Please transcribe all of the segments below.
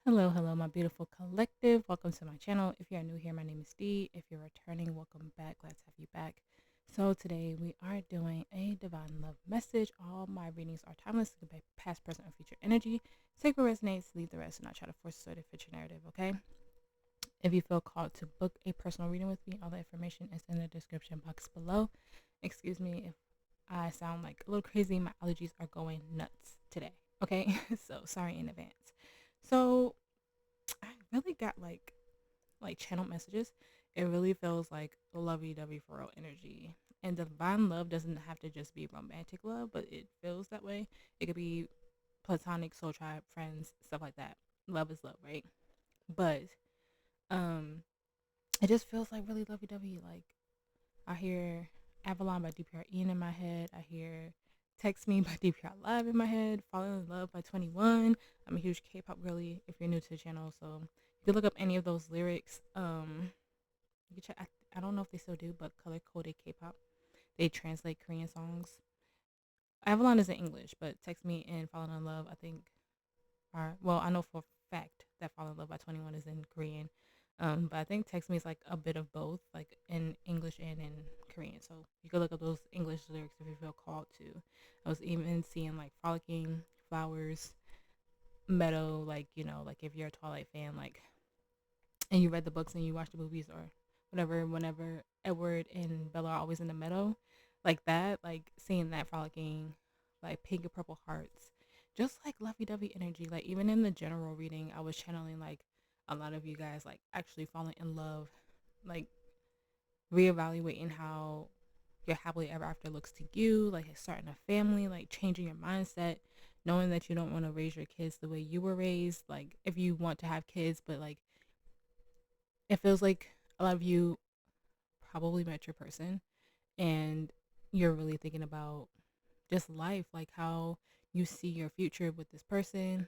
Hello, my beautiful collective. Welcome to my channel. If you are new here, my name is Dee. If you're returning, welcome back. Glad to have you back. So today we are doing a divine love message. All my readings are timeless, can be past, present, or future energy. Take what resonates, leave the rest, and not try to force a certain fit your narrative, okay? If you feel called to book a personal reading with me, all the information is in the description box below. Excuse me if I sound like a little crazy. My allergies are going nuts today, okay? So sorry in advance. So I really got like channel messages. It really feels like lovey dovey for real energy. And divine love doesn't have to just be romantic love, but it feels that way. It could be platonic, soul tribe, friends, stuff like that. Love is love, right? But um it just feels like really lovey dovey. Like I hear Avalon by DPR Ian in my head. I hear Text Me by DPR Live in my head. Falling in Love by 21. I'm a huge K-pop girly if you're new to the channel, so you can look up any of those lyrics. You can check. I don't know if they still do, but color coded K-pop. They translate Korean songs. Avalon is in English, but Text Me and Falling in Love, I think, are well. I know for a fact that Falling in Love by 21 is in Korean. But I think Text Me is like a bit of both, like in English and in Korean. So you could look up those English lyrics if you feel called to. I was even seeing like frolicking, flowers, meadow, like like if you're a Twilight fan, like and you read the books and you watch the movies or whatever, whenever Edward and Bella are always in the meadow, like that, like seeing that frolicking, like pink and purple hearts, just like lovey dovey energy. Like even in the general reading, I was channeling like a lot of you guys like actually falling in love, like reevaluating how your happily ever after looks to you, like starting a family, like changing your mindset, knowing that you don't want to raise your kids the way you were raised. Like if you want to have kids, but like it feels like a lot of you probably met your person and you're really thinking about just life, like how you see your future with this person.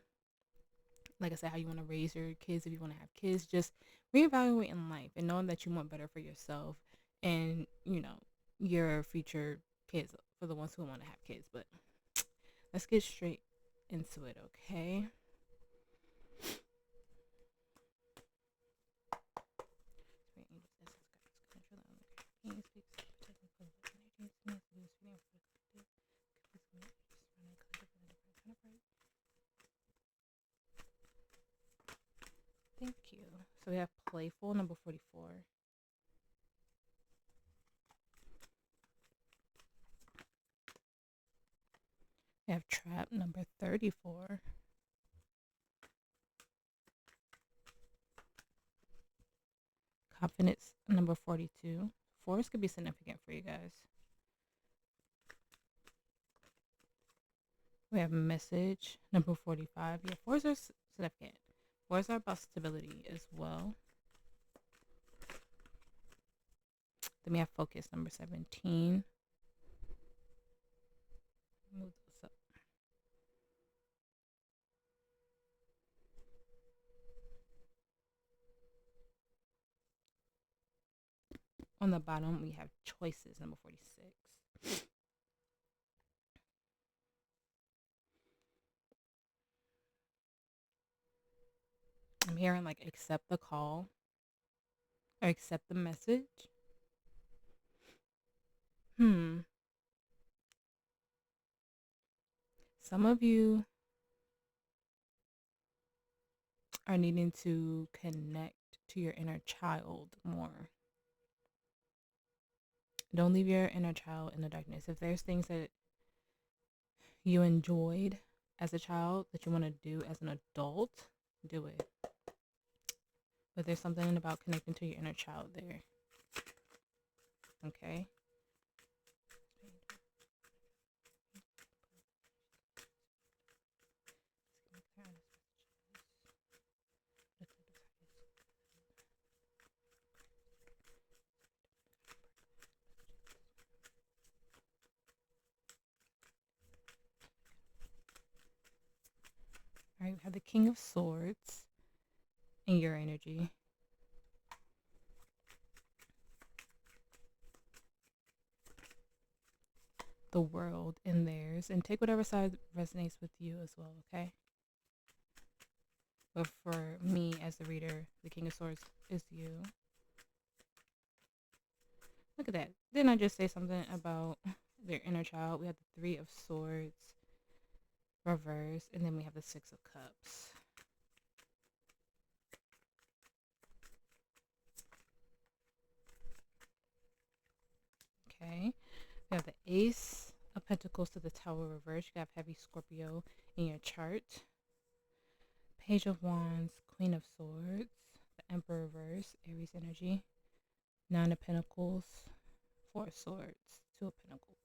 Like I said, how you want to raise your kids if you want to have kids, just reevaluating life and knowing that you want better for yourself and, your future kids for the ones who want to have kids. But let's get straight into it, okay? Thank you. So we have playful number 44. We have trap number 34. Confidence number 42. Fours could be significant for you guys. We have message number 45. Yeah, fours are significant. Fours are about stability as well. Then we have focus number 17. Move this up. On the bottom, we have choices number 46. I'm hearing like accept the call or accept the message. Some of you are needing to connect to your inner child more. Don't leave your inner child in the darkness. If there's things that you enjoyed as a child that you want to do as an adult, do it. But there's something about connecting to your inner child there. Okay? All right, we have the King of Swords in your energy. The World in theirs. And take whatever side resonates with you as well, okay? But for me as the reader, the King of Swords is you. Look at that. Didn't I just say something about their inner child? We have the Three of Swords reverse, and then we have the Six of Cups. Okay. We have the Ace of Pentacles to the Tower reverse. You have heavy Scorpio in your chart. Page of Wands, Queen of Swords, the Emperor reverse, Aries energy. Nine of Pentacles, Four of Swords, Two of Pentacles.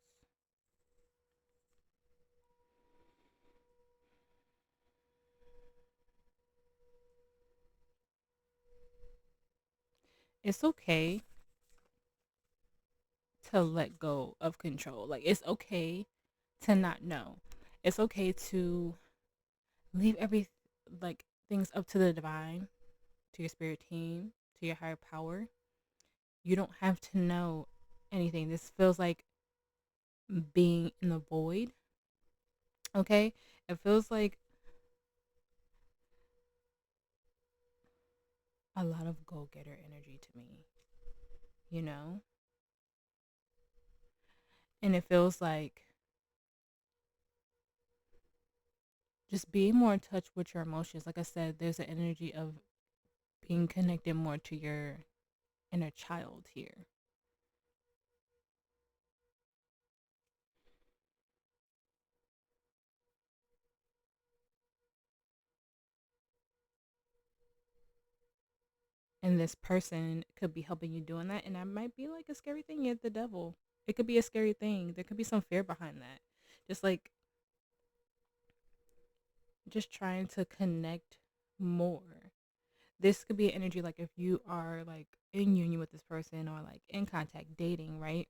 It's okay to let go of control. Like, it's okay to not know. It's okay to leave things up to the divine, to your spirit team, to your higher power. You don't have to know anything. This feels like being in the void. Okay? It feels like a lot of go-getter energy to me, you know? And it feels like just being more in touch with your emotions. Like I said, there's an energy of being connected more to your inner child here. And this person could be helping you doing that. And that might be like a scary thing. You're the devil. It could be a scary thing. There could be some fear behind that. Just like, just trying to connect more. This could be an energy like if you are like in union with this person or like in contact dating, right?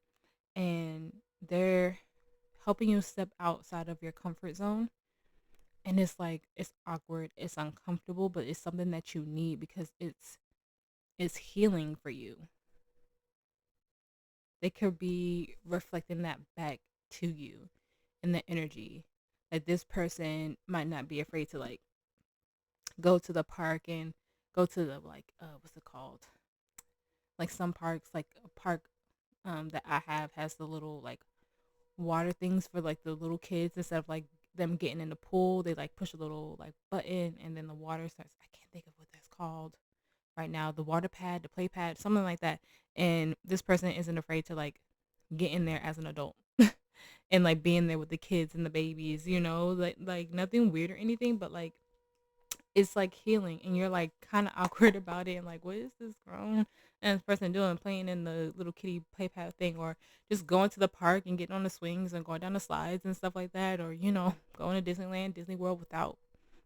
And they're helping you step outside of your comfort zone. And it's like, it's awkward, it's uncomfortable, but it's something that you need because it's healing for you. They could be reflecting that back to you in the energy. Like this person might not be afraid to like go to the park and go to the like what's it called? Like some parks, like a park that I have has the little like water things for like the little kids. Instead of like them getting in the pool, they like push a little like button and then the water starts. I can't think of what that's called right now. The water pad, the play pad, something like that. And this person isn't afraid to like get in there as an adult and like being there with the kids and the babies, you know, like nothing weird or anything, but like it's like healing and you're like kind of awkward about it and like, what is this grown and person doing, playing in the little kitty play pad thing, or just going to the park and getting on the swings and going down the slides and stuff like that, or you know, going to Disneyland, Disney World without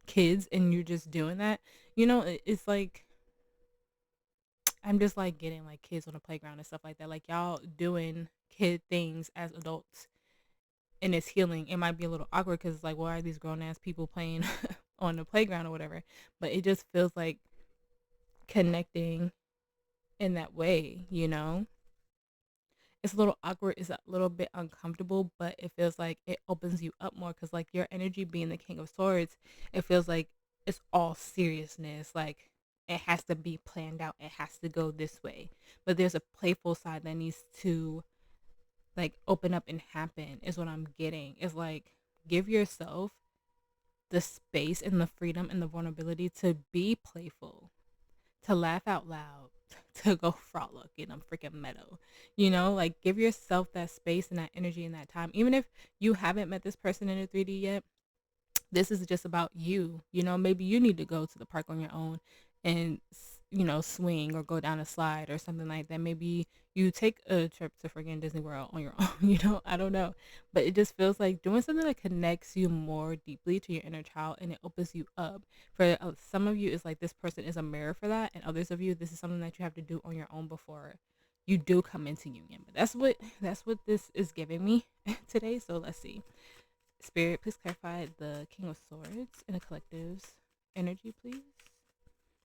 kids and you're just doing that, you know. It's like I'm just like getting like kids on the playground and stuff like that, like y'all doing kid things as adults, and it's healing. It might be a little awkward because it's like, why are these grown ass people playing on the playground or whatever? But it just feels like connecting in that way, you know? It's a little awkward, it's a little bit uncomfortable, but it feels like it opens you up more because, like, your energy being the King of Swords, it feels like it's all seriousness. Like, it has to be planned out, it has to go this way. But there's a playful side that needs to like open up and happen, is what I'm getting. It's like, give yourself the space and the freedom and the vulnerability to be playful, to laugh out loud, to go frolic in a freaking meadow. You know, like give yourself that space and that energy and that time. Even if you haven't met this person in the 3D yet, this is just about you. You know, maybe you need to go to the park on your own and, you know, swing or go down a slide or something like that. Maybe you take a trip to friggin' Disney World on your own, you know, I don't know. But it just feels like doing something that connects you more deeply to your inner child and it opens you up. For some of you, it's like this person is a mirror for that. And others of you, this is something that you have to do on your own before you do come into union. But that's what this is giving me today. So let's see. Spirit, please clarify the King of Swords in the collective's energy, please.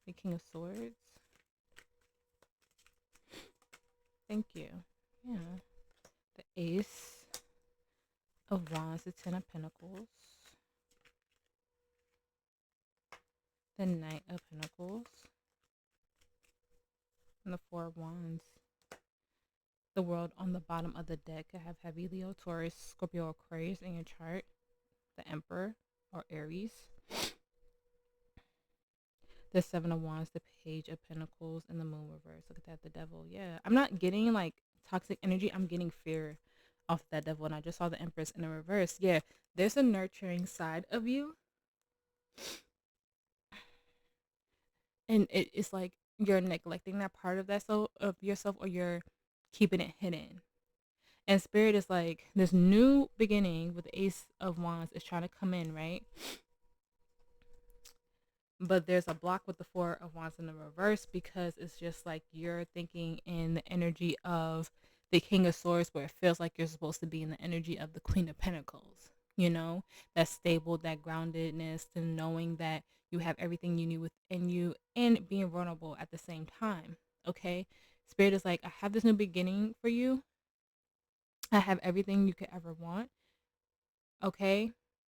The King of Swords. Thank you. Yeah. The Ace of Wands, the Ten of Pentacles. the Knight of Pentacles, and the Four of Wands. The World on the bottom of the deck could have heavy Leo, Taurus, Scorpio, Aquarius in your chart. The Emperor or Aries. The Seven of Wands, the Page of Pentacles, and the Moon reverse. Look at that, the Devil. Yeah, I'm not getting like toxic energy. I'm getting fear off that Devil. And I just saw the Empress in the reverse. Yeah, there's a nurturing side of you. And it's like you're neglecting that part of that of yourself, or you're keeping it hidden. And Spirit is like, this new beginning with the Ace of Wands is trying to come in, right? But there's a block with the Four of Wands in the reverse, because it's just like you're thinking in the energy of the King of Swords, where it feels like you're supposed to be in the energy of the Queen of Pentacles. You know, that stable, that groundedness, to knowing that you have everything you need within you, and being vulnerable at the same time. Okay, Spirit is like, I have this new beginning for you. I have everything you could ever want. Okay,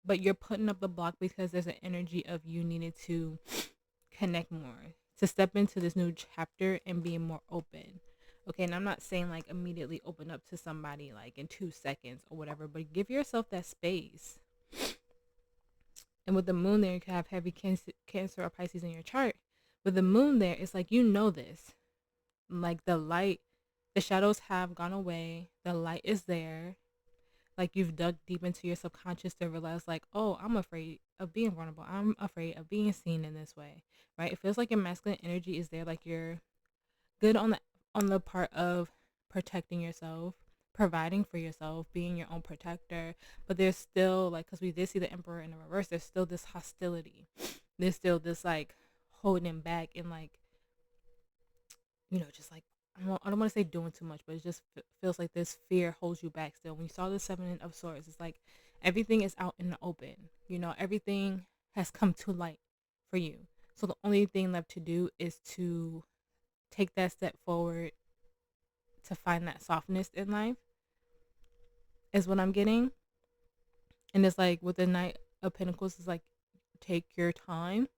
but you're putting up the block because there's an energy of you needed to connect more, to step into this new chapter and being more open. Okay, and I'm not saying like immediately open up to somebody like in 2 seconds or whatever, but give yourself that space. And with the Moon there, you can have heavy Cancer or Pisces in your chart. With the Moon there, it's like, you know this. Like the light, the shadows have gone away. The light is there. Like you've dug deep into your subconscious to realize like, oh, I'm afraid of being vulnerable. I'm afraid of being seen in this way, right? It feels like your masculine energy is there. Like you're good on the part of protecting yourself, providing for yourself, being your own protector. But there's still like, because we did see the Emperor in the reverse, there's still this hostility. There's still this like holding back, and like, you know, just like, I don't want to say doing too much, but it just feels like this fear holds you back still. When you saw the Seven of Swords, it's like everything is out in the open. You know, everything has come to light for you. So the only thing left to do is to take that step forward, to find that softness in life, is what I'm getting. And it's like with the Knight of Pentacles, it's like, take your time,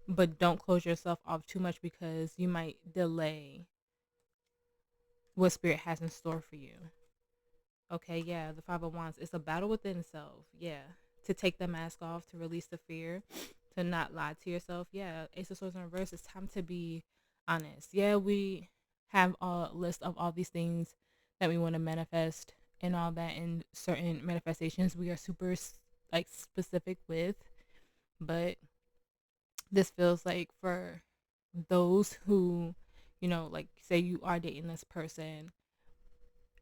but don't close yourself off too much, because you might delay what Spirit has in store for you. Okay, yeah, the Five of Wands. It's a battle within self. Yeah, to take the mask off, to release the fear, to not lie to yourself. Yeah, Ace of Swords in reverse. It's time to be honest. Yeah, we have a list of all these things that we want to manifest and all that, in certain manifestations we are super like specific with, but this feels like for those who, you know, like say you are dating this person,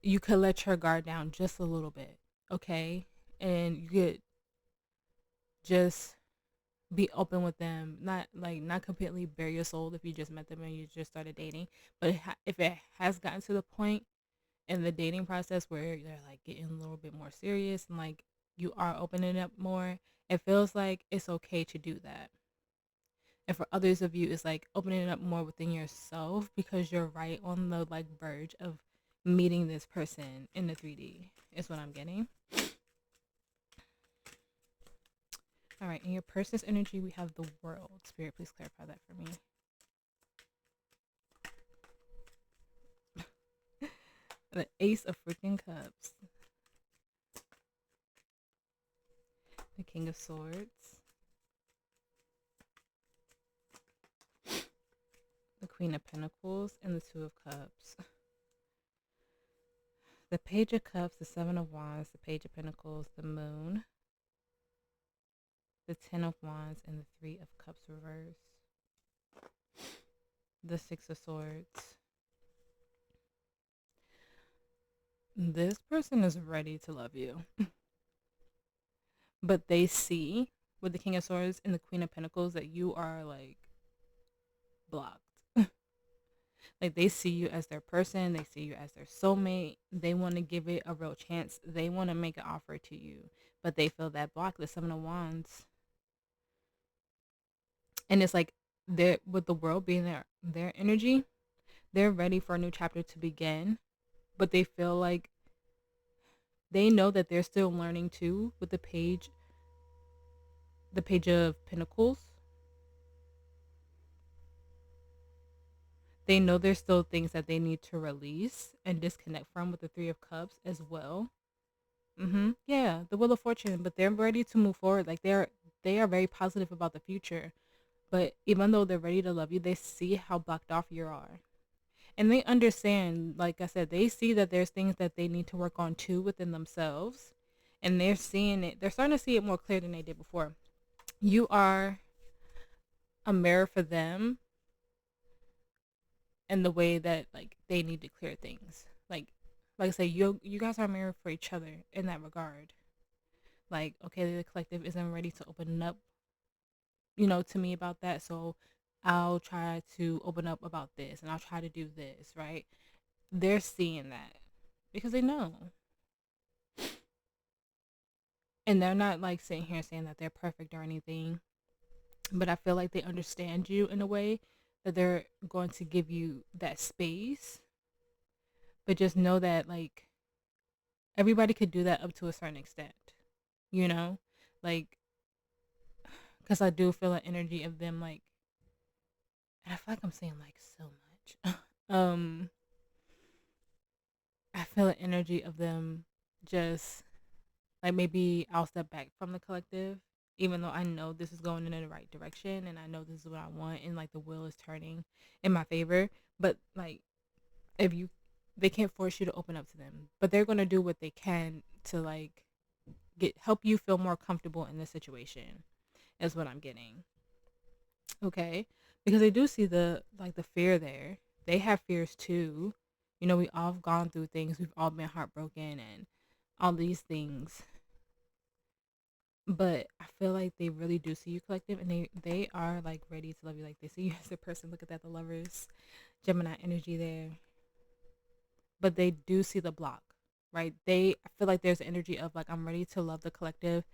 you could let your guard down just a little bit, okay? And you could just be open with them, not completely bare your soul if you just met them and you just started dating. But if it has gotten to the point in the dating process where they're like getting a little bit more serious, and like you are opening up more, it feels like it's okay to do that. And for others of you, it's like opening it up more within yourself, because you're right on the like verge of meeting this person in the 3D, is what I'm getting. All right, in your person's energy, we have the World. Spirit, please clarify that for me. The Ace of freaking Cups. The King of Swords. The Queen of Pentacles and the Two of Cups. The Page of Cups, the Seven of Wands, the Page of Pentacles, the Moon, the Ten of Wands, and the Three of Cups reverse. The Six of Swords. This person is ready to love you. But they see with the King of Swords and the Queen of Pentacles that you are like blocked. Like they see you as their person, they see you as their soulmate. They want to give it a real chance. They want to make an offer to you, but they feel that block. The Seven of Wands, and it's like they're, with the World being their energy, they're ready for a new chapter to begin, but they feel like they know that they're still learning too. With the Page of Pentacles, they know there's still things that they need to release and disconnect from with the Three of Cups as well. Yeah, the Wheel of Fortune, but they're ready to move forward. Like they are very positive about the future. But even though they're ready to love you, they see how blocked off you are. And they understand, like I said, they see that there's things that they need to work on too within themselves. And they're seeing it, they're starting to see it more clear than they did before. You are a mirror for them in the way that like they need to clear things. Like I say, you guys are a mirror for each other in that regard. Like, okay, the collective isn't ready to open up, to me about that. So I'll try to open up about this and I'll try to do this, right? They're seeing that because they know. And they're not like sitting here saying that they're perfect or anything, but I feel like they understand you in a way that they're going to give you that space. But just know that like everybody could do that up to a certain extent, you know? Like, because I do feel an energy of them, like, and I feel like I'm saying like so much. um, I feel an energy of them just like maybe I'll step back from the collective, even though I know this is going in the right direction and I know this is what I want and like the wheel is turning in my favor. But like, if you, they can't force you to open up to them, but they're gonna do what they can to like help you feel more comfortable in this situation. Is what I'm getting. Okay, because they do see the like the fear there. They have fears too. We all have gone through things. We've all been heartbroken and all these things. But I feel like they really do see you collective, and they are like ready to love you. Like they see you as a person. Look at that, the Lovers, Gemini energy there. But they do see the block, right? I feel like there's an energy of like I'm ready to love the collective,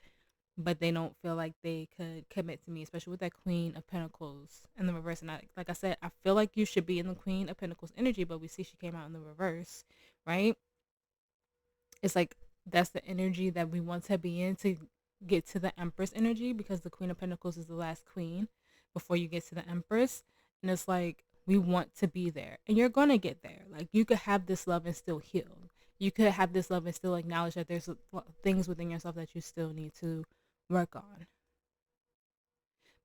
but they don't feel like they could commit to me, especially with that Queen of Pentacles in the reverse. And like I said, I feel like you should be in the Queen of Pentacles energy, but we see she came out in the reverse, right? It's like that's the energy that we want to be in to get to the Empress energy, because the Queen of Pentacles is the last queen before you get to the Empress. And it's like we want to be there, and you're gonna get there. Like you could have this love and still heal. You could have this love and still acknowledge that there's things within yourself that you still need to work on.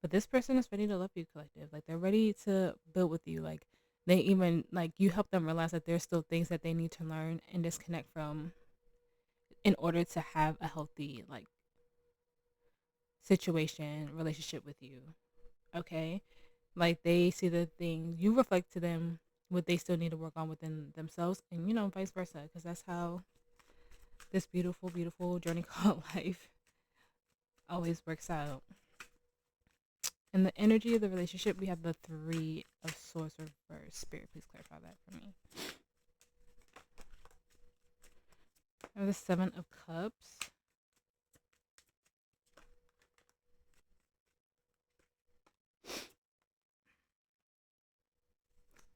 But this person is ready to love you, collective. Like they're ready to build with you. Like they even like you help them realize that there's still things that they need to learn and disconnect from in order to have a healthy like situation, relationship with you. Okay? Like they see the things you reflect to them what they still need to work on within themselves, and vice versa, because that's how this beautiful, beautiful journey called life always works out. In the energy of the relationship, we have the Three of Swords reverse. Spirit, please clarify that for me. I have the Seven of Cups.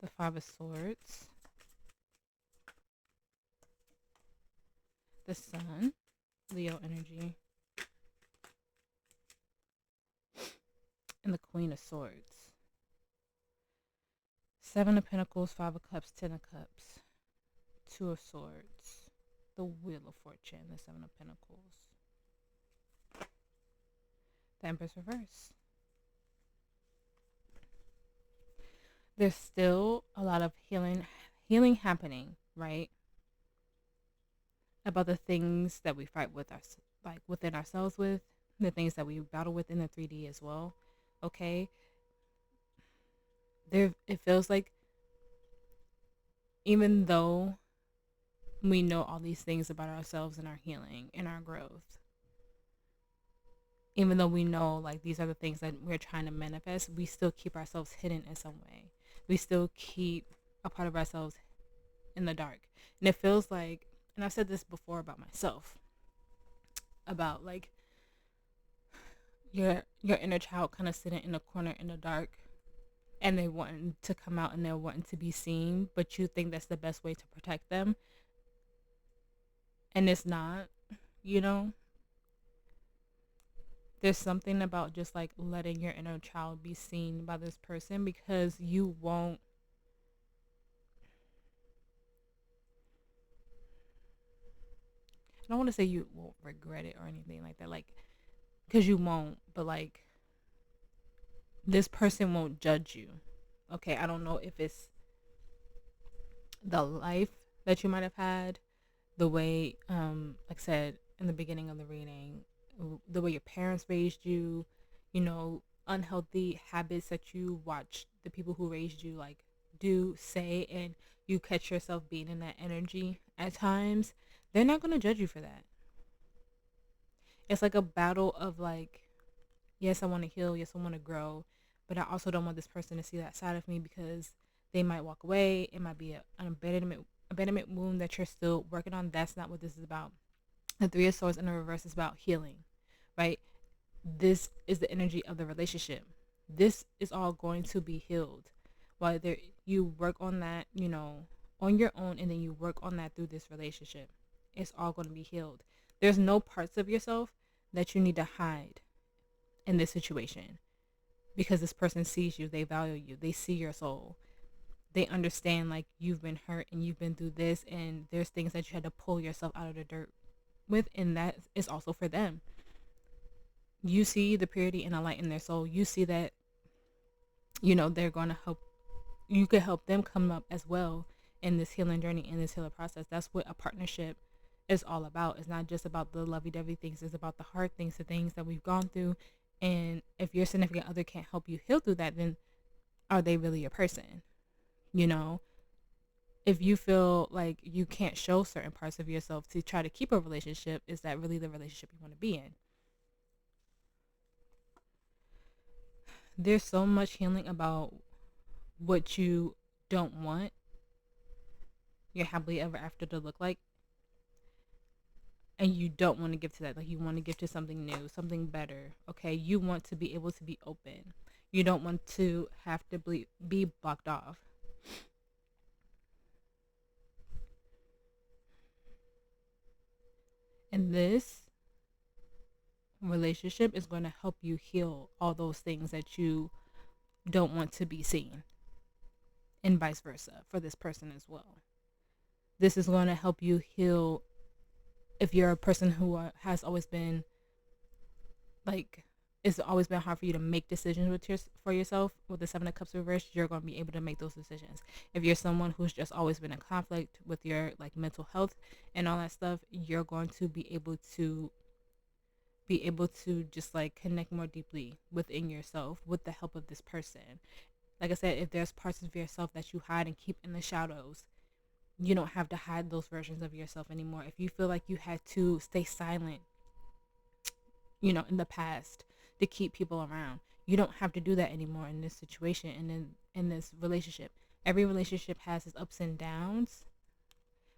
The Five of Swords. The Sun. Leo energy. And the Queen of Swords. Seven of Pentacles, Five of Cups, Ten of Cups. Two of Swords. The Wheel of Fortune, the Seven of Pentacles. The Empress reverse. There's still a lot of healing happening, right? About the things that we fight with us, like within ourselves, with the things that we battle with in the 3D as well. Okay, there it feels like even though we know all these things about ourselves and our healing and our growth, even though we know like these are the things that we're trying to manifest, we still keep ourselves hidden in some way. We still keep a part of ourselves in the dark. And it feels like, and I've said this before about myself, about like your inner child kind of sitting in a corner in the dark, and they want to come out and they're wanting to be seen, but you think that's the best way to protect them, and it's not. you know there's something about just like letting your inner child be seen by this person, because you won't don't want to say you won't regret it or anything like that, like, because you won't, but like, this person won't judge you. Okay, I don't know if it's the life that you might have had, the way, like I said in the beginning of the reading, the way your parents raised you, you know, unhealthy habits that you watch the people who raised you like do, say, and you catch yourself being in that energy at times. They're not going to judge you for that. It's like a battle of like, yes, I want to heal, yes, I want to grow, but I also don't want this person to see that side of me because they might walk away. It might be an abandonment wound that you're still working on. That's not what this is about. The Three of Swords in the reverse is about healing, right? This is the energy of the relationship. This is all going to be healed. Whether you work on that, you know, on your own, and then you work on that through this relationship, it's all going to be healed. There's no parts of yourself that you need to hide in this situation because this person sees you, they value you, they see your soul, they understand like you've been hurt and you've been through this, and there's things that you had to pull yourself out of the dirt with, and that is also for them. You see the purity and the light in their soul. You see that, you know, they're going to help, you could help them come up as well in this healing journey, in this healing process. That's what a partnership is all about. It's not just about the lovey-dovey things. It's about the hard things, the things that we've gone through. And if your significant other can't help you heal through that, then are they really a person? You know, if you feel like you can't show certain parts of yourself to try to keep a relationship, is that really the relationship you want to be in? There's so much healing about what you don't want your happily ever after to look like, and you don't want to give to that. Like, you want to give to something new, something better. Okay, you want to be able to be open. You don't want to have to be blocked off. And this relationship is going to help you heal all those things that you don't want to be seen, and vice versa for this person as well. This is going to help you heal if you're a person who has always been like, it's always been hard for you to make decisions for yourself. With the Seven of Cups reversed, you're going to be able to make those decisions. If you're someone who's just always been in conflict with your like mental health and all that stuff, you're going to be able to just like connect more deeply within yourself with the help of this person. Like I said, if there's parts of yourself that you hide and keep in the shadows, you don't have to hide those versions of yourself anymore. If you feel like you had to stay silent, you know, in the past to keep people around, you don't have to do that anymore in this situation and in this relationship. Every relationship has its ups and downs,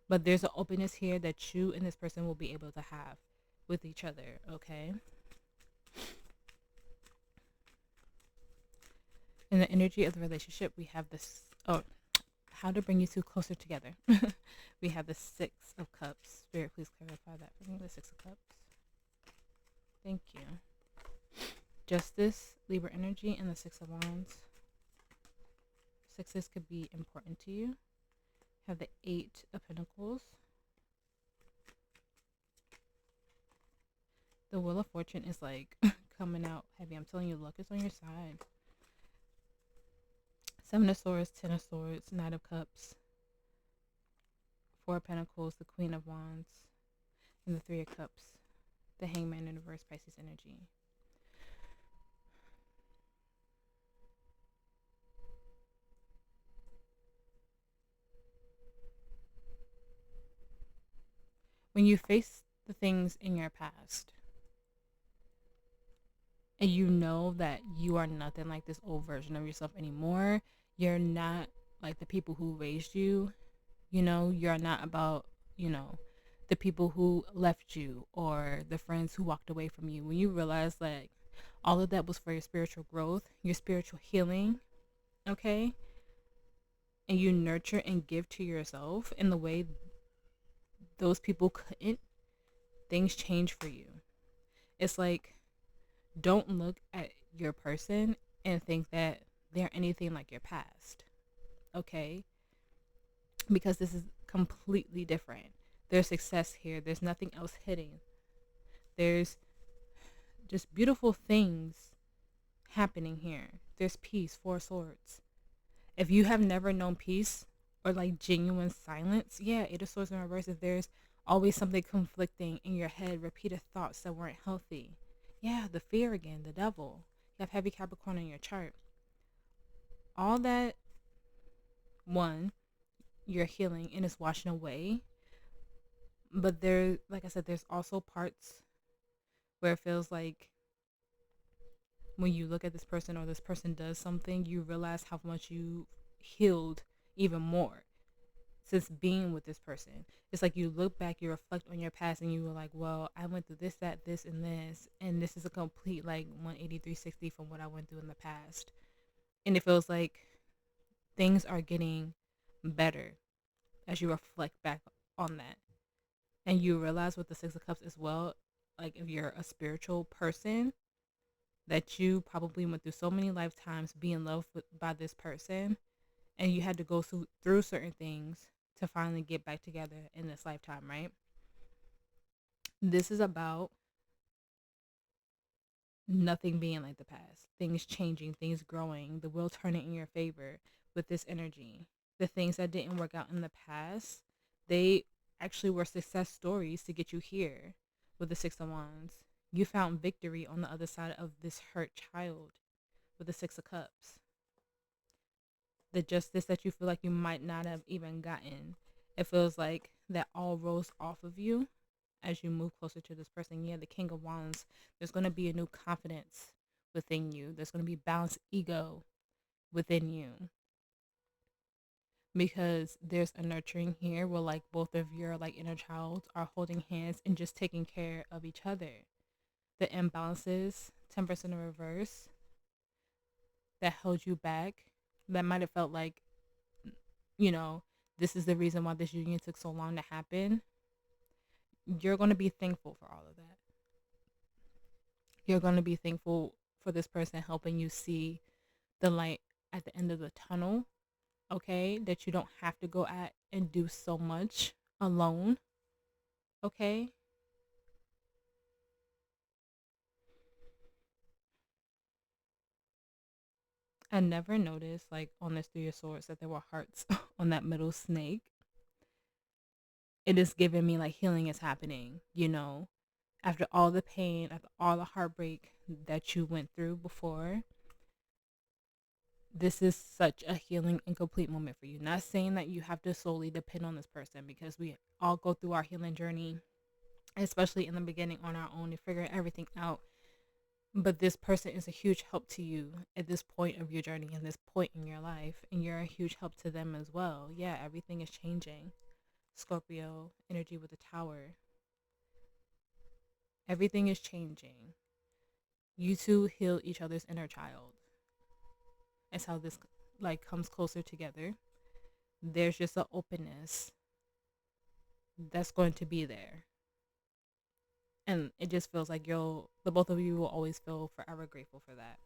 but there's an openness here that you and this person will be able to have with each other, okay? In the energy of the relationship, we have this, oh, how to bring you two closer together. We have the Six of Cups. Spirit, please clarify that for me. The Six of Cups. Thank you. Justice, Libra energy, and the Six of Wands. Sixes could be important to you. Have the Eight of Pentacles. The Wheel of Fortune is like coming out heavy. I'm telling you, luck is on your side. Seven of Swords, Ten of Swords, Knight of Cups, Four of Pentacles, the Queen of Wands, and the Three of Cups, the Hangman in reverse, Pisces energy. When you face the things in your past, and you know that you are nothing like this old version of yourself anymore, you're not like the people who raised you, you know, you're not about, you know, the people who left you or the friends who walked away from you. When you realize that all of that was for your spiritual growth, your spiritual healing, okay, and you nurture and give to yourself in the way those people couldn't, things change for you. It's like, don't look at your person and think that they're anything like your past, okay? Because this is completely different. There's success here. There's nothing else hidden. There's just beautiful things happening here. There's peace, Four Swords. If you have never known peace or like genuine silence, yeah, Eight of Swords in reverse. If there's always something conflicting in your head, repeated thoughts that weren't healthy, yeah, the fear again, the devil. You have heavy Capricorn in your chart. All that, one, you're healing and it's washing away. But there, like I said, there's also parts where it feels like when you look at this person or this person does something, you realize how much you healed even more since being with this person. It's like you look back, you reflect on your past, and you were like, well, I went through this, that, this, and this is a complete like 180, 360 from what I went through in the past. And it feels like things are getting better as you reflect back on that. And you realize with the Six of Cups as well, like if you're a spiritual person, that you probably went through so many lifetimes being loved by this person, and you had to go through certain things to finally get back together in this lifetime, right? This is about nothing being like the past, things changing, things growing, the wheel turning in your favor with this energy. The things that didn't work out in the past, they actually were success stories to get you here with the Six of Wands. You found victory on the other side of this hurt child with the Six of Cups. The justice that you feel like you might not have even gotten. It feels like that all rolls off of you as you move closer to this person. Yeah, the King of Wands, there's going to be a new confidence within you. There's going to be balanced ego within you. Because there's a nurturing here where like both of your like inner child are holding hands and just taking care of each other. The imbalances, Temperance in the reverse, that held you back, that might have felt like, you know, this is the reason why this union took so long to happen. You're going to be thankful for all of that. You're going to be thankful for this person helping you see the light at the end of the tunnel, okay? That you don't have to go at and do so much alone, okay? I never noticed, like, on this Three of Swords that there were hearts on that middle snake. It is giving me, like, healing is happening, you know? After all the pain, after all the heartbreak that you went through before, this is such a healing and complete moment for you. Not saying that you have to solely depend on this person, because we all go through our healing journey, especially in the beginning on our own, to figure everything out. But this person is a huge help to you at this point of your journey and this point in your life, and you're a huge help to them as well. Yeah, everything is changing. Scorpio energy with the Tower. Everything is changing. You two heal each other's inner child. That's how this like comes closer together. There's just an openness that's going to be there. And it just feels like the both of you will always feel forever grateful for that.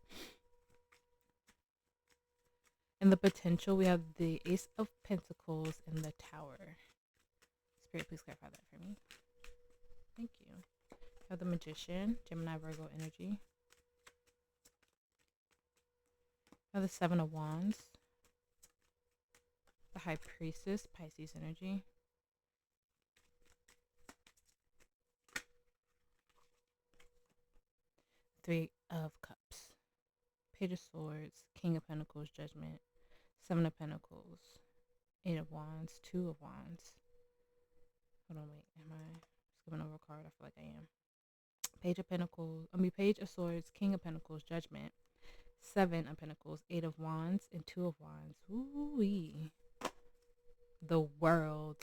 And the potential, we have the Ace of Pentacles and the Tower. Spirit, please clarify that for me. Thank you. We have the Magician, Gemini, Virgo energy. We have the Seven of Wands. The High Priestess, Pisces energy. Three of Cups. Page of Swords, King of Pentacles, Judgment. Seven of Pentacles. Eight of Wands, Two of Wands. Hold on, wait. Am I skipping over a card? I feel like I am. Page of Pentacles. Page of Swords, King of Pentacles, Judgment. Seven of Pentacles, Eight of Wands, and Two of Wands. Ooh-wee. The World.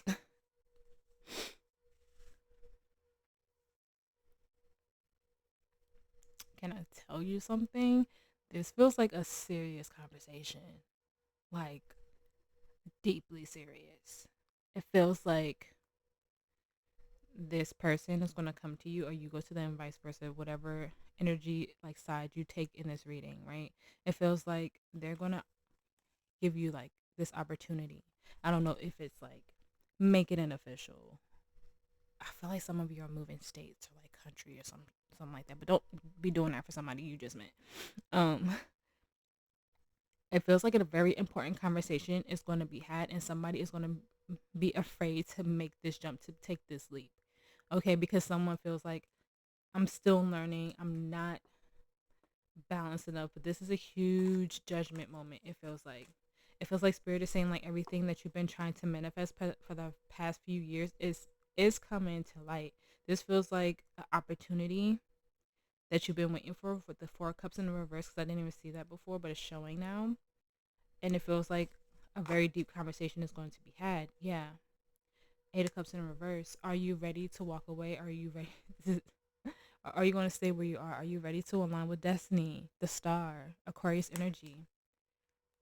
Can I tell you something? This feels like a serious conversation. Like, deeply serious. It feels like this person is going to come to you, or you go to them, and vice versa, whatever energy like side you take in this reading, right? It feels like they're going to give you like this opportunity. I don't know if it's like make it an official, I feel like some of you are moving states or like country or something like that. But don't be doing that for somebody you just met. Um, it feels like a very important conversation is going to be had, and somebody is going to be afraid to make this jump, to take this leap. Okay, because someone feels like I'm still learning. I'm not balanced enough, but this is a huge judgment moment. It feels like spirit is saying like everything that you've been trying to manifest for the past few years is coming to light. This feels like an opportunity that you've been waiting for with the Four of Cups in the reverse, because I didn't even see that before, but it's showing now. And it feels like a very deep conversation is going to be had. Yeah. Eight of Cups in reverse. Are you ready to walk away? Are you ready? Are you going to stay where you are? Are you ready to align with destiny, the star, Aquarius energy?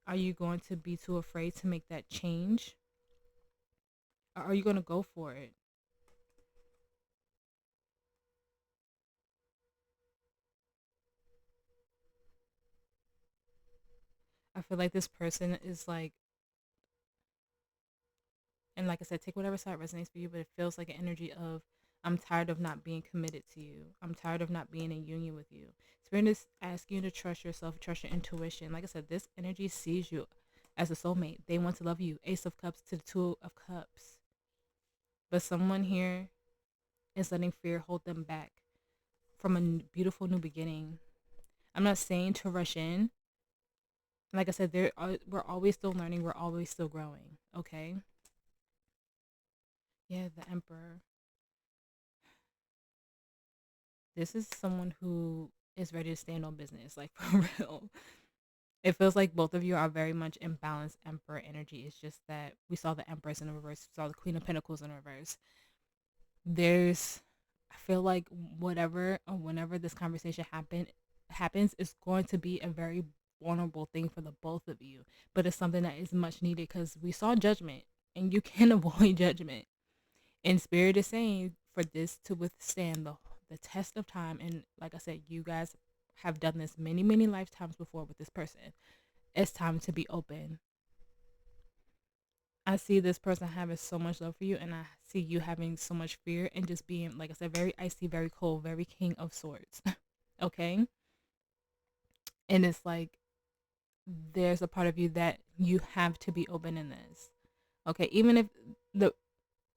Are you going to be too afraid to make that change? Or are you going to go for it? I feel like this person is like, and like I said, take whatever side resonates for you, but it feels like an energy of, I'm tired of not being committed to you. I'm tired of not being in union with you. Spirit is asking you to trust yourself, trust your intuition. Like I said, this energy sees you as a soulmate. They want to love you. Ace of Cups to the Two of Cups. But someone here is letting fear hold them back from a beautiful new beginning. I'm not saying to rush in. Like I said, we're always still learning. We're always still growing. Okay. Yeah, the Emperor. This is someone who is ready to stand on business, like for real. It feels like both of you are very much in balanced Emperor energy. It's just that we saw the Empress in the reverse, we saw the Queen of Pentacles in reverse. There's, I feel like whatever or whenever this conversation happens, it's going to be a very vulnerable thing for the both of you. But it's something that is much needed because we saw judgment, and you can avoid judgment. And Spirit is saying for this to withstand the test of time, and like I said, you guys have done this many, many lifetimes before with this person. It's time to be open. I see this person having so much love for you, and I see you having so much fear and just being, like I said, very icy, very cold, very King of Swords. Okay? And it's like there's a part of you that you have to be open in this. Okay? Even if the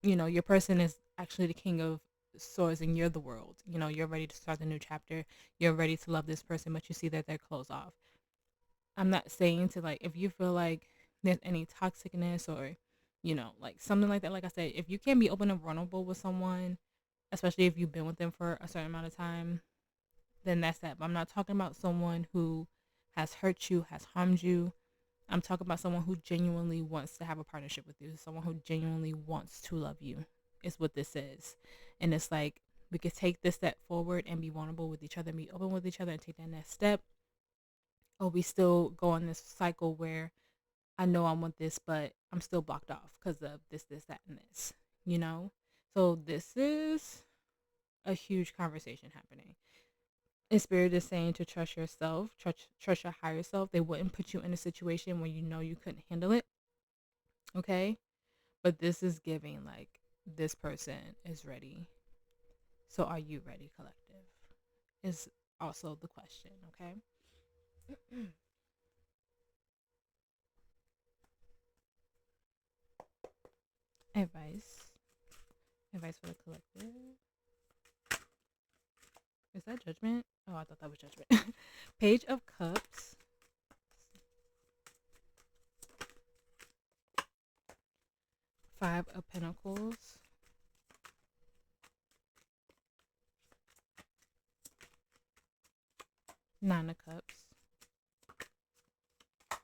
your person is actually the King of Swords and you're the world. You're ready to start the new chapter. You're ready to love this person, but you see that they're closed off. I'm not saying to, like, if you feel like there's any toxicness or, like something like that. Like I said, if you can't be open and vulnerable with someone, especially if you've been with them for a certain amount of time, then that's that. But I'm not talking about someone who has hurt you, has harmed you. I'm talking about someone who genuinely wants to have a partnership with you, someone who genuinely wants to love you, is what this is. And it's like we could take this step forward and be vulnerable with each other, and be open with each other and take that next step. Or we still go on this cycle where I know I want this, but I'm still blocked off because of this, that, and this, you know? So this is a huge conversation happening. And Spirit is saying to trust yourself, trust your higher self. They wouldn't put you in a situation where you know you couldn't handle it. Okay? But this is giving like this person is ready. So are you ready, collective? Is also the question, okay? Advice. Advice for the collective. Is that judgment? Oh, I thought that was judgment. Page of Cups. Five of Pentacles. Nine of Cups.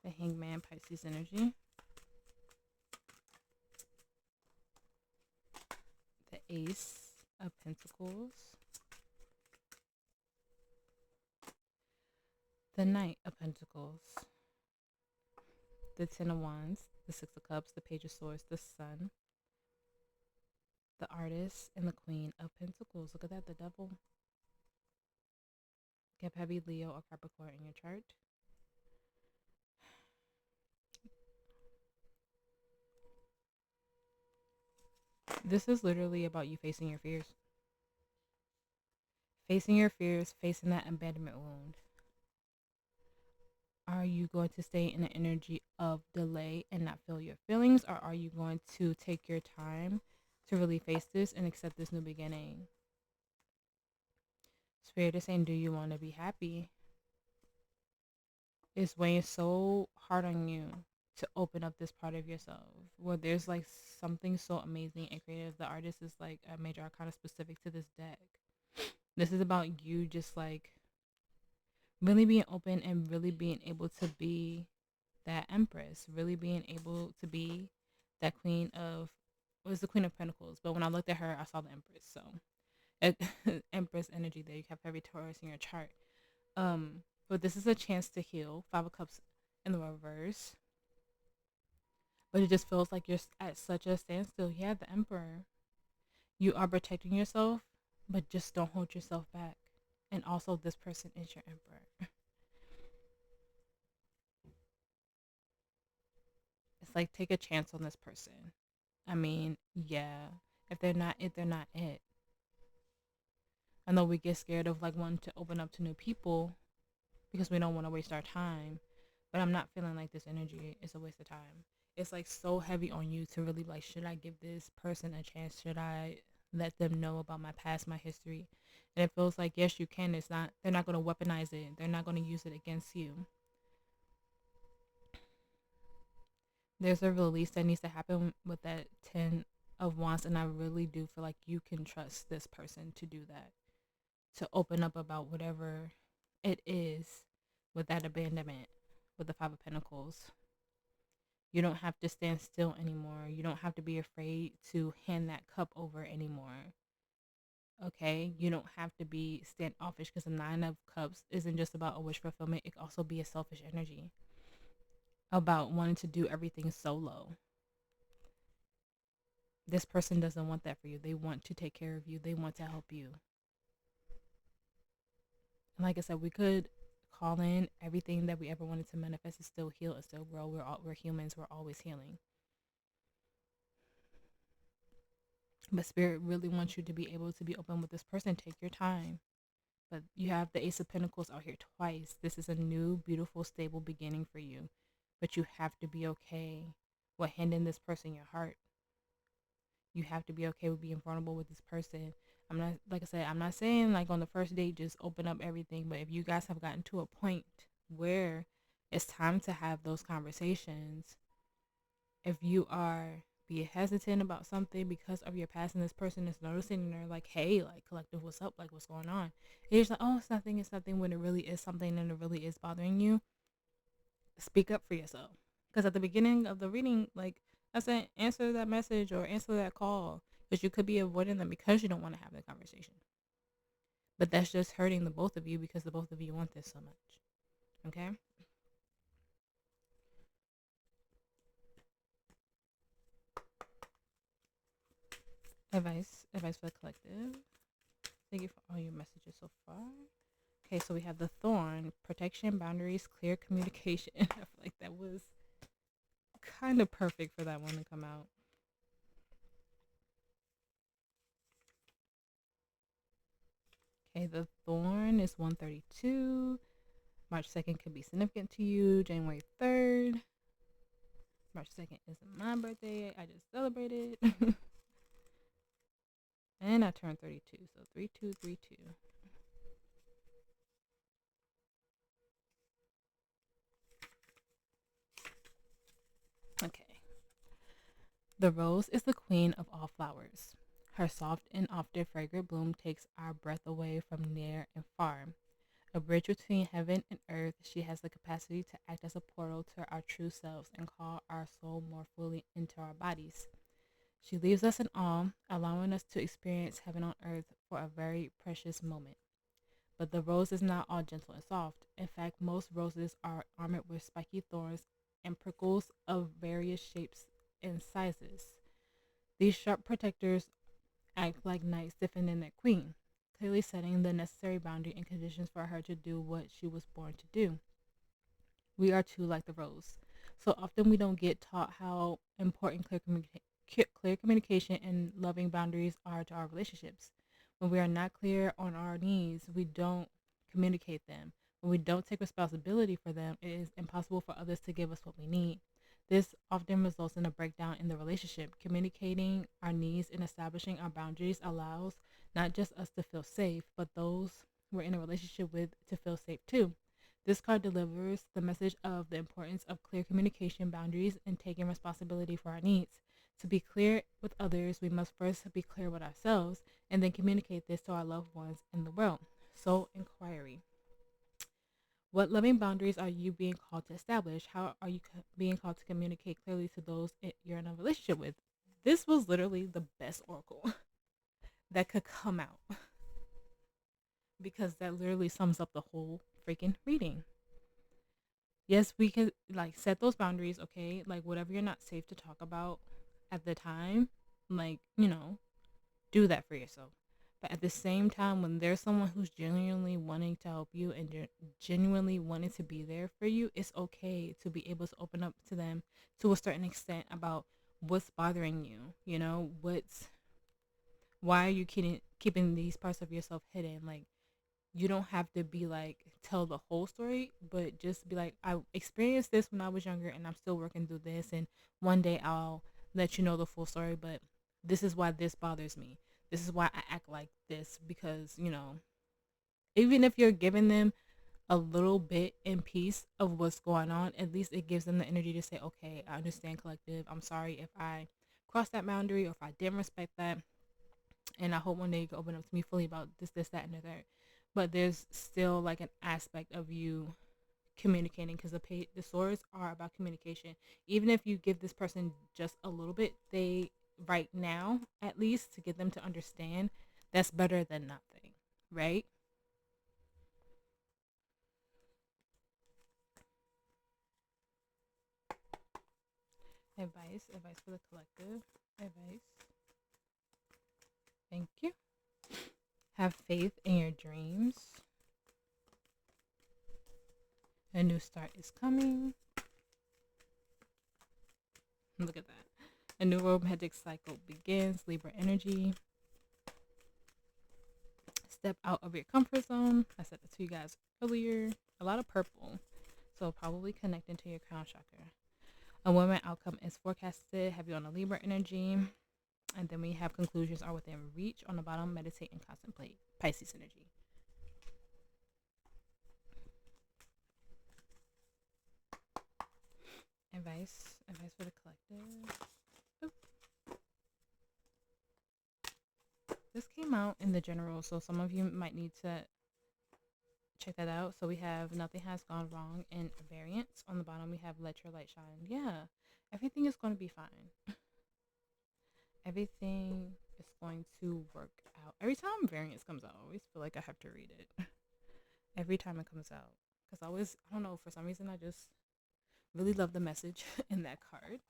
The Hangman, Pisces energy. The Ace of Pentacles. The Knight of Pentacles. The Ten of Wands. The Six of Cups. The Page of Swords. The Sun. The Artist. And the Queen of Pentacles. Look at that, the Devil. Get heavy Leo or Capricorn in your chart. This is literally about you facing your fears. Facing your fears, facing that abandonment wound. Are you going to stay in the energy of delay and not feel your feelings? Or are you going to take your time to really face this and accept this new beginning? Spirit is saying, do you want to be happy? It's weighing so hard on you to open up this part of yourself where there's like something so amazing and creative. The artist is like a major arcana specific to this deck. This is about you just like really being open and really being able to be that empress, really being able to be that queen of, well, it's the queen of pentacles, but when I looked at her, I saw the empress. So empress energy there. You have heavy Taurus in your chart. But this is a chance to heal. 5 of Cups in the reverse. But it just feels like you're at such a standstill. Yeah, the Emperor. You are protecting yourself, but just don't hold yourself back. And also, this person is your Emperor. It's like, take a chance on this person. I mean, yeah. If they're not it, they're not it. I know we get scared of like wanting to open up to new people because we don't want to waste our time. But I'm not feeling like this energy is a waste of time. It's like so heavy on you to really like, should I give this person a chance? Should I let them know about my past, my history? And it feels like, yes, you can. It's not, they're not going to weaponize it. They're not going to use it against you. There's a release that needs to happen with that 10 of Wands. And I really do feel like you can trust this person to do that. To open up about whatever it is with that abandonment, with the 5 of Pentacles. You don't have to stand still anymore. You don't have to be afraid to hand that cup over anymore. Okay? You don't have to be standoffish because the 9 of Cups isn't just about a wish fulfillment. It can also be a selfish energy about wanting to do everything solo. This person doesn't want that for you. They want to take care of you. They want to help you. And like I said, we could call in everything that we ever wanted to manifest and still heal and still grow. We're humans. We're always healing. But Spirit really wants you to be able to be open with this person. Take your time. But you have the Ace of Pentacles out here twice. This is a new, beautiful, stable beginning for you. But you have to be okay with handing this person your heart. You have to be okay with being vulnerable with this person. I'm not, like I said, I'm not saying like on the first date, just open up everything. But if you guys have gotten to a point where it's time to have those conversations, if you are being hesitant about something because of your past and this person is noticing and they're like, hey, like collective, what's up? Like, what's going on? And you're just like, oh, it's nothing when it really is something and it really is bothering you. Speak up for yourself. Because at the beginning of the reading, like I said, answer that message or answer that call because you could be avoiding them because you don't want to have the conversation. But that's just hurting the both of you because the both of you want this so much. Okay? Advice for the collective. Thank you for all your messages so far. Okay, so we have the Thorn, protection, boundaries, clear communication. I feel like that was kind of perfect for that one to come out. Okay, the Thorn is 132. March 2nd could be significant to you. January 3rd. March 2nd isn't my birthday. I just celebrated. And I turned 32, so 3232. Okay. The rose is the queen of all flowers. Her soft and often fragrant bloom takes our breath away from near and far. A bridge between heaven and earth, she has the capacity to act as a portal to our true selves and call our soul more fully into our bodies. She leaves us in awe, allowing us to experience heaven on earth for a very precious moment. But the rose is not all gentle and soft. In fact, most roses are armored with spiky thorns and prickles of various shapes and sizes. These sharp protectors act like knights defending their queen, clearly setting the necessary boundary and conditions for her to do what she was born to do. We are too like the rose. So often we don't get taught how important clear clear communication and loving boundaries are to our relationships. When we are not clear on our needs, we don't communicate them. When we don't take responsibility for them, it is impossible for others to give us what we need. This often results in a breakdown in the relationship. Communicating our needs and establishing our boundaries allows not just us to feel safe, but those we're in a relationship with to feel safe too. This card delivers the message of the importance of clear communication, boundaries, and taking responsibility for our needs. To be clear with others, we must first be clear with ourselves and then communicate this to our loved ones in the world. Soul inquiry. What loving boundaries are you being called to establish? How are you being called to communicate clearly to those you're in a relationship with? This was literally the best oracle that could come out because that literally sums up the whole freaking reading. Yes, we could like set those boundaries, okay? Like whatever you're not safe to talk about at the time, like, do that for yourself. But at the same time, when there's someone who's genuinely wanting to help you and genuinely wanting to be there for you, it's okay to be able to open up to them to a certain extent about what's bothering you. Why are you keeping these parts of yourself hidden? Like, you don't have to be like tell the whole story, but just be like, I experienced this when I was younger and I'm still working through this, and one day I'll let you know the full story, but this is why this bothers me. This is why I act like this, because even if you're giving them a little bit in piece of what's going on, at least it gives them the energy to say, okay, I understand, collective, I'm sorry if I crossed that boundary or if I didn't respect that, and I hope one day you can open up to me fully about this, that, and the third. But there's still like an aspect of you communicating, because the swords are about communication. Even if you give this person just a little bit, they right now at least to get them to understand, that's better than nothing, right? Advice for the collective. Advice. Thank you. Have faith in your dreams. A new start is coming. Look at that. A new romantic cycle begins. Libra energy. Step out of your comfort zone. I said that to you guys earlier. A lot of purple. So probably connecting to your crown chakra. A woman outcome is forecasted. Have you on a Libra energy. And then we have conclusions are within reach on the bottom. Meditate and contemplate. Pisces energy. Advice for the collective. Oop. This came out in the general, so some of you might need to check that out. So we have nothing has gone wrong in variance. On the bottom we have let your light shine. Yeah, everything is going to be fine. Everything is going to work out. Every time variance comes out, I always feel like I have to read it. Every time it comes out, because I don't know, for some reason I just really love the message in that card.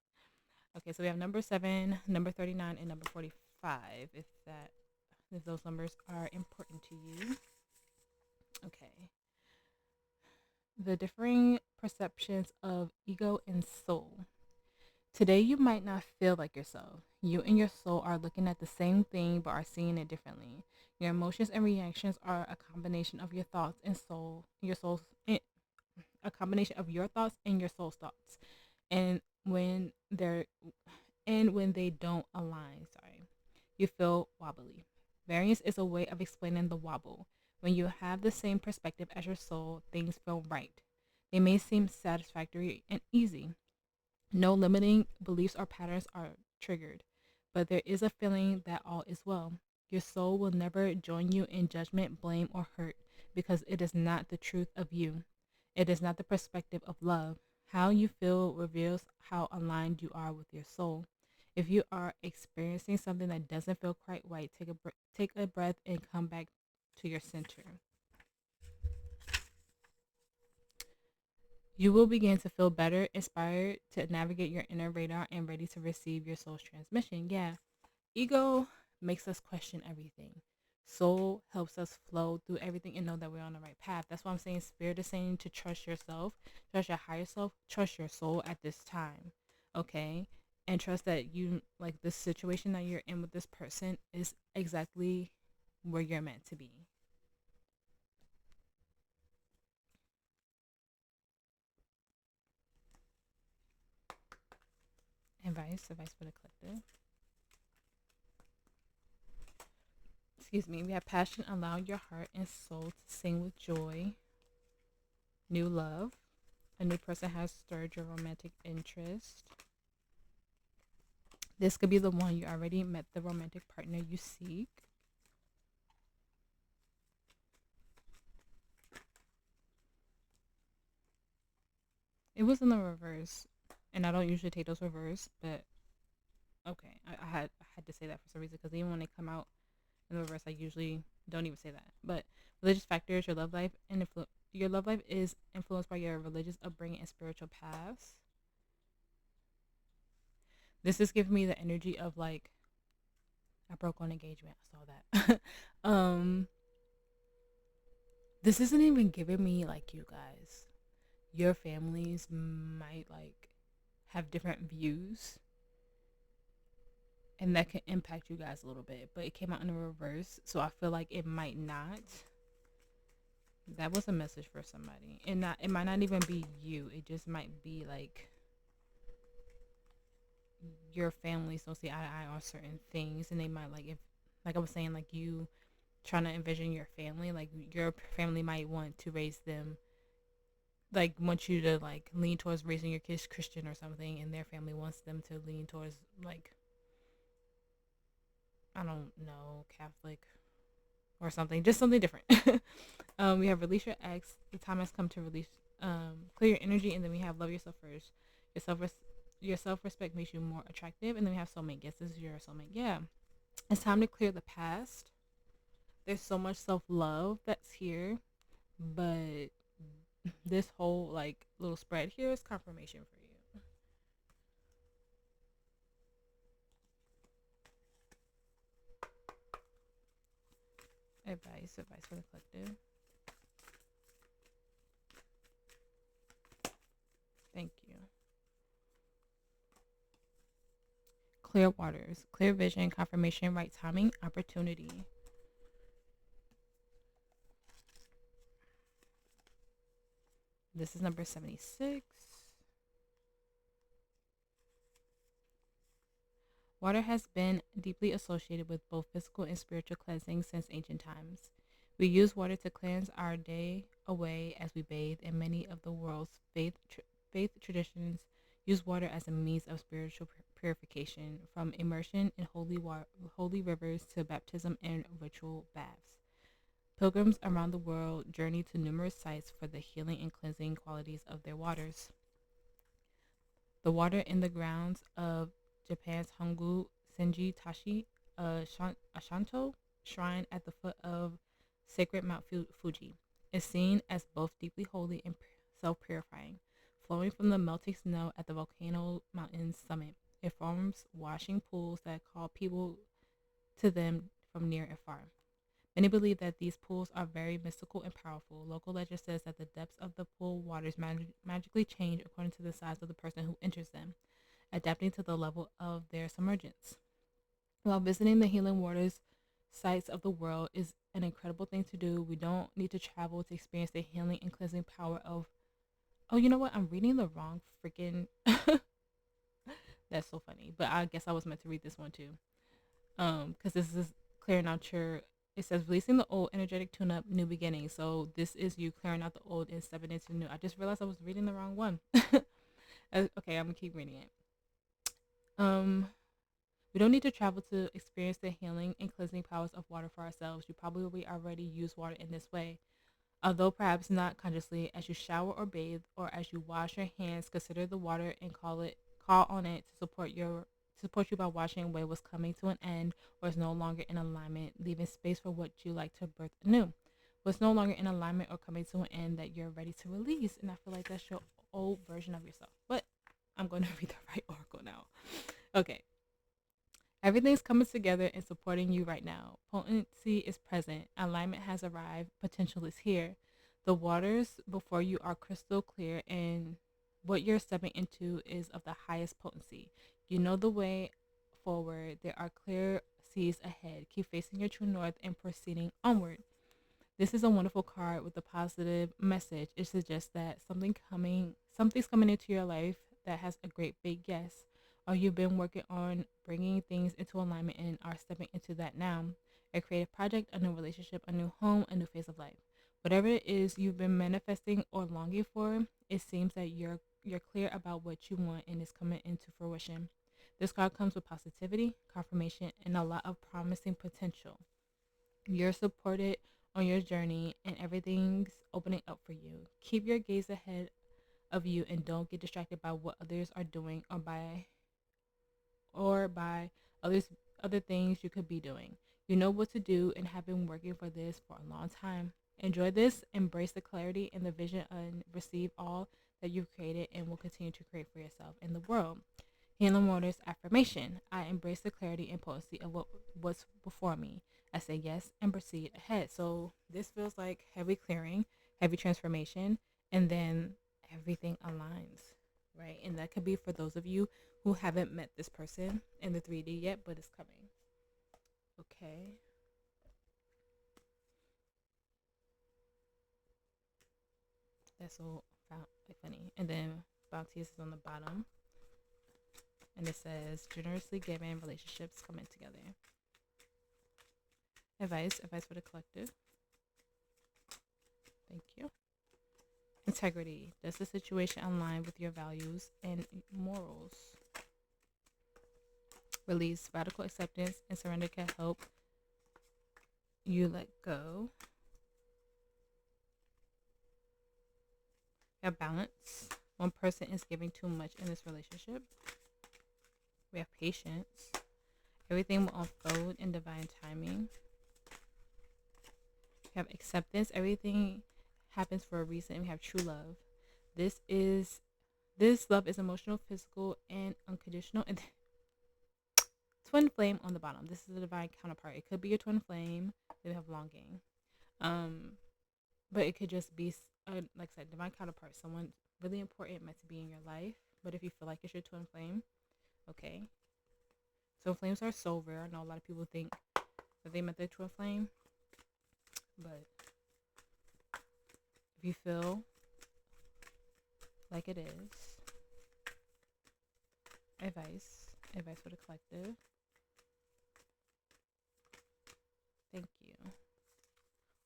Okay, so we have number 7, number 39, and number 45. If those numbers are important to you. Okay. The differing perceptions of ego and soul. Today you might not feel like yourself. You and your soul are looking at the same thing but are seeing it differently. Your emotions and reactions are a combination of your thoughts and a combination of your thoughts and your soul's thoughts. And when they don't align, you feel wobbly. Variance is a way of explaining the wobble. When you have the same perspective as your soul, things feel right. They may seem satisfactory and easy. No limiting beliefs or patterns are triggered, but there is a feeling that all is well. Your soul will never join you in judgment, blame, or hurt because it is not the truth of you. It is not the perspective of love. How you feel reveals how aligned you are with your soul. If you are experiencing something that doesn't feel quite right, take a breath and come back to your center. You will begin to feel better, inspired to navigate your inner radar, and ready to receive your soul's transmission. Yeah, ego makes us question everything. Soul helps us flow through everything and know that we're on the right path. That's why I'm saying spirit is saying to trust yourself, trust your higher self, trust your soul at this time. Okay? and trust that you, like, this situation that you're in with this person is exactly where you're meant to be. Advice for the collective. Excuse me. We have passion. Allow your heart and soul to sing with joy. New love. A new person has stirred your romantic interest. This could be the one. You already met the romantic partner you seek. It was in the reverse, and I don't usually take those reverse, but okay, I had to say that for some reason, because even when they come out in the reverse, I usually don't even say that. But religious factors, your love life, and your love life is influenced by your religious upbringing and spiritual paths. This is giving me the energy of, like, I broke on engagement. I saw that. This isn't even giving me, like, you guys, your families might, like, have different views, and that can impact you guys a little bit. But it came out in the reverse, so I feel like it might not. That was a message for somebody, and not, it might not even be you. It just might be like your families don't see eye to eye on certain things, and they might, like, if, like I was saying, like, you trying to envision your family, like, your family might want to raise them, like, want you to, like, lean towards raising your kids Christian or something, and their family wants them to lean towards, like, I don't know, Catholic or something, just something different. We have release your ex. The time has come to release, clear your energy, and then we have love yourself first. Your self respect makes you more attractive, and then we have soulmate. Guess this is your soulmate. Yeah, it's time to clear the past. There's so much self love that's here, but this whole, like, little spread here is confirmation for you. Advice for the collective. Thank you. Clear waters, clear vision, confirmation, right timing, opportunity. This is number 76. Water has been deeply associated with both physical and spiritual cleansing since ancient times. We use water to cleanse our day away as we bathe, and many of the world's faith traditions use water as a means of spiritual purification, from immersion in holy rivers to baptism and ritual baths. Pilgrims around the world journey to numerous sites for the healing and cleansing qualities of their waters. The water in the grounds of Japan's Hongu Senji Tashi, a Shanto shrine at the foot of sacred Mount Fuji, is seen as both deeply holy and self purifying. Flowing from the melting snow at the volcano mountain's summit, it forms washing pools that call people to them from near and far. Many believe that these pools are very mystical and powerful. Local legend says that the depths of the pool waters magically change according to the size of the person who enters them, adapting to the level of their submergence. While visiting the healing waters sites of the world is an incredible thing to do, we don't need to travel to experience the healing and cleansing power of. Oh, you know what? I'm reading the wrong freaking. That's so funny. But I guess I was meant to read this one too. Because this is clearing out your. It says releasing the old, energetic tune-up, new beginning. So this is you clearing out the old and stepping into the new. I just realized I was reading the wrong one. Okay, I'm gonna keep reading it. Um, we don't need to travel to experience the healing and cleansing powers of water for ourselves. You probably already use water in this way. Although perhaps not consciously, as you shower or bathe, or as you wash your hands, consider the water and call on it to support you by washing away what's coming to an end or is no longer in alignment, leaving space for what you like to birth anew. What's no longer in alignment or coming to an end that you're ready to release. And I feel like that's your old version of yourself. But I'm going to read the right oracle now. Okay. Everything's coming together and supporting you right now. Potency is present. Alignment has arrived. Potential is here. The waters before you are crystal clear, and what you're stepping into is of the highest potency. You know the way forward. There are clear seas ahead. Keep facing your true north and proceeding onward. This is a wonderful card with a positive message. It suggests that something's coming into your life that has a great big yes. Or you've been working on bringing things into alignment and are stepping into that now. A creative project, a new relationship, a new home, a new phase of life. Whatever it is you've been manifesting or longing for, it seems that you're clear about what you want and it's coming into fruition. This card comes with positivity, confirmation, and a lot of promising potential. You're supported on your journey and everything's opening up for you. Keep your gaze ahead of you and don't get distracted by what others are doing or by other things you could be doing. You know what to do and have been working for this for a long time. Enjoy this, embrace the clarity and the vision, and receive all that you've created and will continue to create for yourself in the world. Healing Waters affirmation. I embrace the clarity and potency of what's before me. I say yes and proceed ahead. So this feels like heavy clearing, heavy transformation, and then everything aligns, right? And that could be for those of you who haven't met this person in the 3D yet, but it's coming. Okay. That's so funny. And then Bounteous is on the bottom. And it says, generously given, relationships coming together. Advice for the collective. Thank you. Integrity. Does the situation align with your values and morals? Release. Radical acceptance and surrender can help you let go. We have balance. One person is giving too much in this relationship. We have patience. Everything will unfold in divine timing. We have acceptance. Everything happens for a reason. We have true love. This love is emotional, physical, and unconditional. And twin flame on the bottom. This is the divine counterpart. It could be your twin flame. They have longing. But it could just be, like I said, divine counterpart. Someone really important meant to be in your life. But if you feel like it's your twin flame, okay. So flames are so rare. I know a lot of people think that they met their twin flame. But if you feel like it is, advice for the collective. Thank you.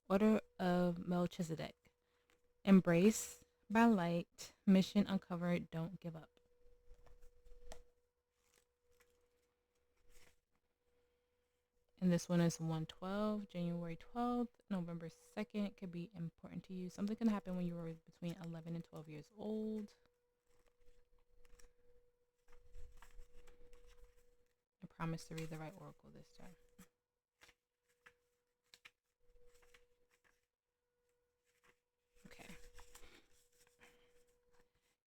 Order of Melchizedek. Embrace by light. Mission uncovered. Don't give up. And this one is 112, January 12th, November 2nd. Could be important to you. Something can happen when you are between 11 and 12 years old. I promise to read the right oracle this time. Okay.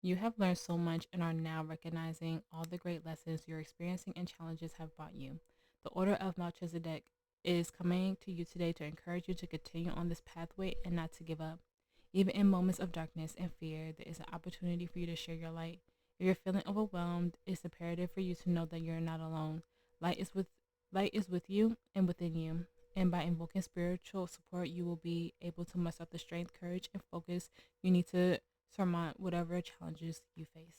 You have learned so much and are now recognizing all the great lessons you're experiencing and challenges have brought you. The Order of Melchizedek is coming to you today to encourage you to continue on this pathway and not to give up. Even in moments of darkness and fear, there is an opportunity for you to share your light. If you're feeling overwhelmed, it's imperative for you to know that you're not alone. Light is with you and within you. And by invoking spiritual support, you will be able to muster up the strength, courage, and focus you need to surmount whatever challenges you face.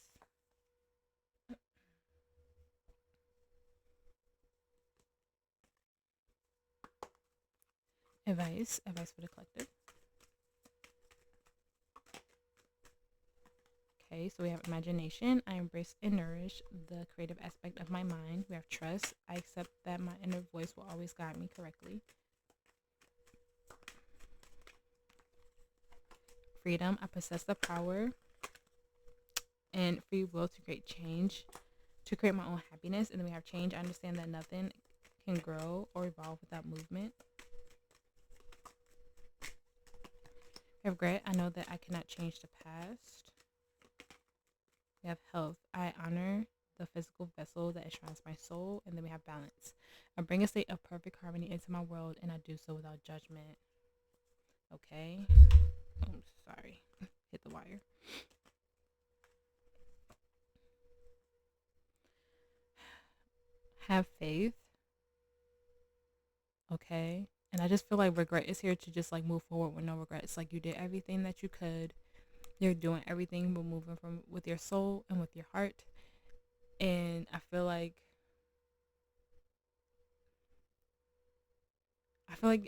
Advice for the collective. Okay, so we have imagination. I embrace and nourish the creative aspect of my mind. We have trust. I accept that my inner voice will always guide me correctly. Freedom. I possess the power and free will to create change, to create my own happiness. And then we have change. I understand that nothing can grow or evolve without movement. We have grit. I know that I cannot change the past. We have health. I honor the physical vessel that enshrines my soul. And then we have balance. I bring a state of perfect harmony into my world, and I do so without judgment. Okay. Oh, sorry. Hit the wire. Have faith. Okay. And I just feel like regret is here to just like move forward with no regrets. Like you did everything that you could. You're doing everything but moving from with your soul and with your heart. And I feel like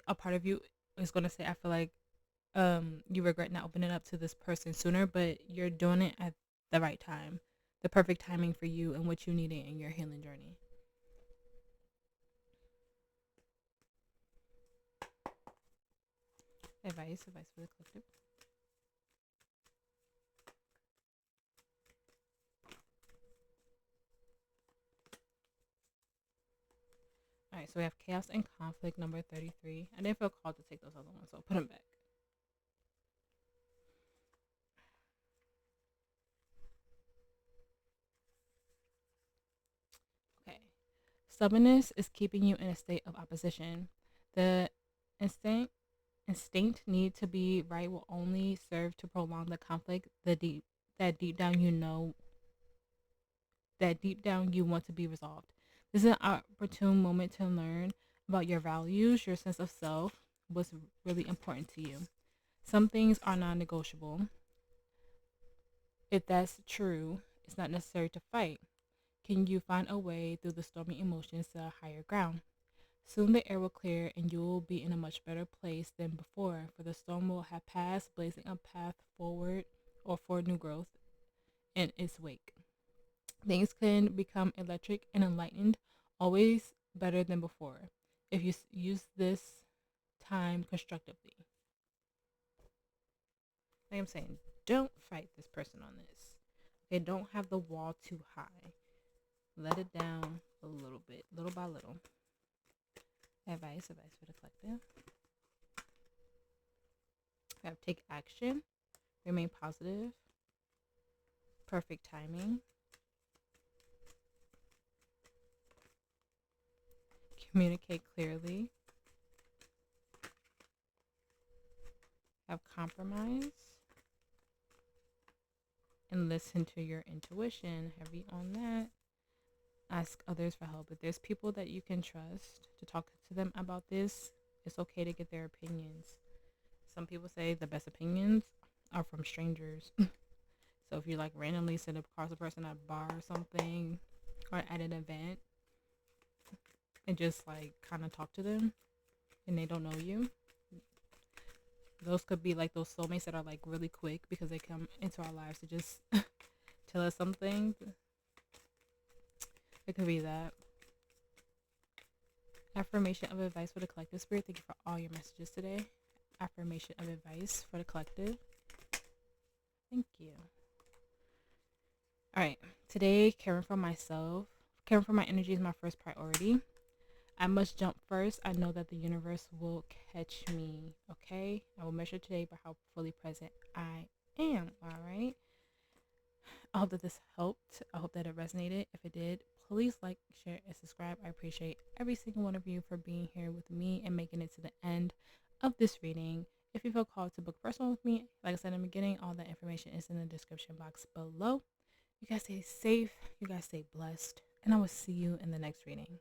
a part of you is gonna say, I feel like you regret not opening up to this person sooner, but you're doing it at the right time. The perfect timing for you and what you needed in your healing journey. Advice for the collective. All right, so we have chaos and conflict number 33. I didn't feel called to take those other ones, so I'll put them back. Okay. Stubbornness is keeping you in a state of opposition. The instinct need to be right will only serve to prolong the conflict. That deep down you know that deep down you want to be resolved. This is an opportune moment to learn about your values, your sense of self, what's really important to you. Some things are non-negotiable. If that's true, it's not necessary to fight. Can you find a way through the stormy emotions to higher ground? Soon the air will clear and you will be in a much better place than before, for the storm will have passed, blazing a path forward or for new growth in its wake. Things can become electric and enlightened, always better than before, if you use this time constructively. Like I'm saying, don't fight this person on this. Okay, don't have the wall too high. Let it down a little bit, little by little. Advice for the collective. We have take action, remain positive, perfect timing, communicate clearly, have compromise, and listen to your intuition. Heavy on that. Ask others for help. If there's people that you can trust to talk to them about this, it's okay to get their opinions. Some people say the best opinions are from strangers. So if you like randomly sit across a person at a bar or something, or at an event, and just like kind of talk to them, and they don't know you, those could be like those soulmates that are like really quick because they come into our lives to just tell us something. It could be that. Affirmation of advice for the collective spirit. Thank you for all your messages today. Affirmation of advice for the collective. Thank you. All right. Today, caring for myself, caring for my energy is my first priority. I must jump first. I know that the universe will catch me. Okay. I will measure today by how fully present I am. All right. I hope that this helped. I hope that it resonated. If it did, please like, share, and subscribe. I appreciate every single one of you for being here with me and making it to the end of this reading. If you feel called to book personal with me, like I said in the beginning, all that information is in the description box below. You guys stay safe. You guys stay blessed. And I will see you in the next reading.